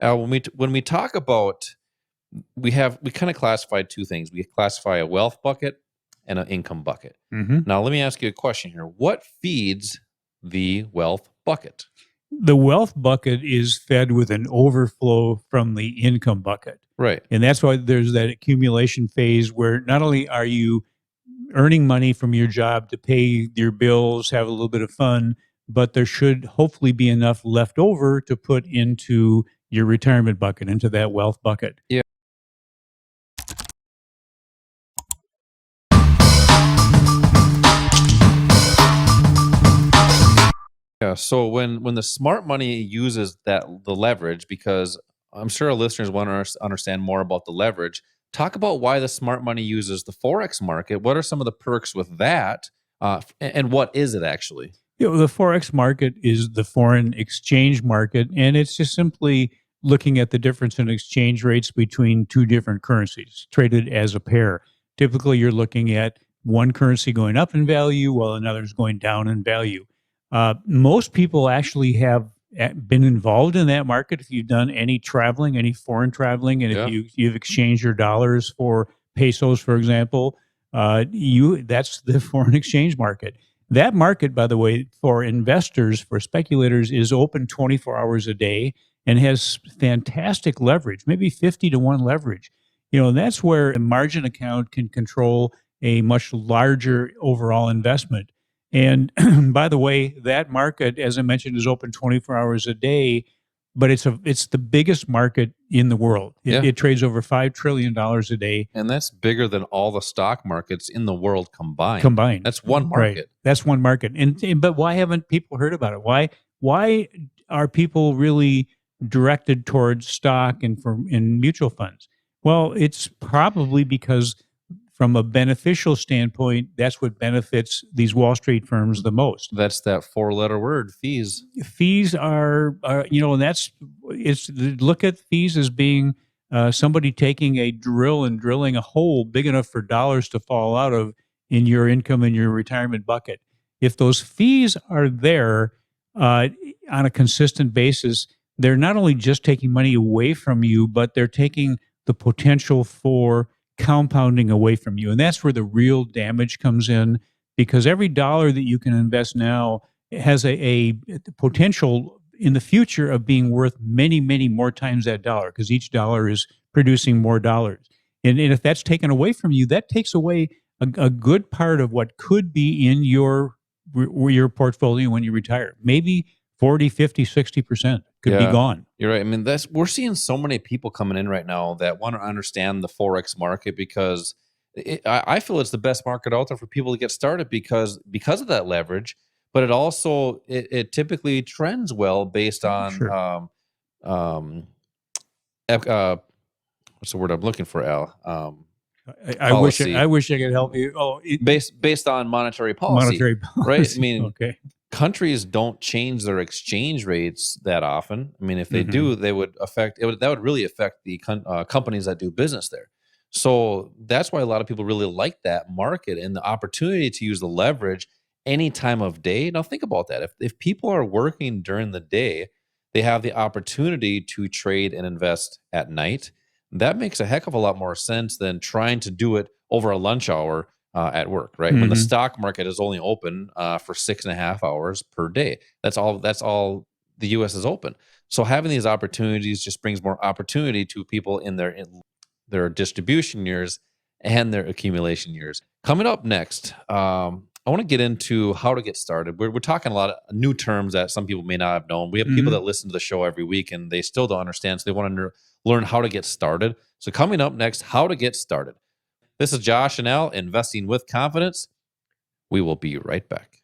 When we talk about, we kind of classify two things. We classify a wealth bucket and an income bucket. Mm-hmm. Now, let me ask you a question here. What feeds the wealth bucket? The wealth bucket is fed with an overflow from the income bucket. Right. And that's why there's that accumulation phase where not only are you earning money from your job to pay your bills, have a little bit of fun, but there should hopefully be enough left over to put into your retirement bucket, into that wealth bucket. Yeah. Yeah. So when the smart money uses the leverage, because I'm sure our listeners want to understand more about the leverage. Talk about why the smart money uses the forex market. What are some of the perks with that, and what is it actually? The forex market is the foreign exchange market, and it's just simply looking at the difference in exchange rates between two different currencies traded as a pair. Typically, you're looking at one currency going up in value while another is going down in value. Most people actually have been involved in that market. If you've done any traveling, any foreign traveling, and Yeah. if you've exchanged your dollars for pesos, for example, that's the foreign exchange market. That market, by the way, for investors, for speculators, is open 24 hours a day and has fantastic leverage, maybe 50 to 1 leverage. That's where a margin account can control a much larger overall investment. And by the way, that market, as I mentioned, is open 24 hours a day, but it's the biggest market in the world. Yeah. It trades over $5 trillion a day. And that's bigger than all the stock markets in the world combined. Combined. That's one market. Right. That's one market. But why haven't people heard about it? Why are people really directed towards stock and mutual funds? Well, it's probably because from a beneficial standpoint, that's what benefits these Wall Street firms the most. That's that 4-letter word, fees. Fees are look at fees as being somebody taking a drill and drilling a hole big enough for dollars to fall out of in your income and your retirement bucket. If those fees are there on a consistent basis, they're not only just taking money away from you, but they're taking the potential for compounding away from you. And that's where the real damage comes in, because every dollar that you can invest now has a potential in the future of being worth many, many more times that dollar, because each dollar is producing more dollars. And if that's taken away from you, that takes away a good part of what could be in your portfolio when you retire. Maybe 40, 50, 60% could be gone. You're right. I mean, we're seeing so many people coming in right now that want to understand the Forex market, because I feel it's the best market out there for people to get started because of that leverage. But it also it typically trends well based on Sure. What's the word I'm looking for, Al? I wish I could help you. Based on monetary policy. Monetary policy, right? I mean, okay. Countries don't change their exchange rates that often. I mean, if they do, they would that would really affect the companies that do business there. So that's why a lot of people really like that market and the opportunity to use the leverage any time of day. Now think about that. If people are working during the day, they have the opportunity to trade and invest at night. That makes a heck of a lot more sense than trying to do it over a lunch hour at work, right? When the stock market is only open for 6.5 hours per day. That's all the U.S. is open. So having these opportunities just brings more opportunity to people in their distribution years and their accumulation years. Coming up next, I want to get into how to get started. We're talking a lot of new terms that some people may not have known. We have people that listen to the show every week and they still don't understand, so they want to learn how to get started. So coming up next, how to get started. This is Josh and Al, Investing with Confidence. We will be right back.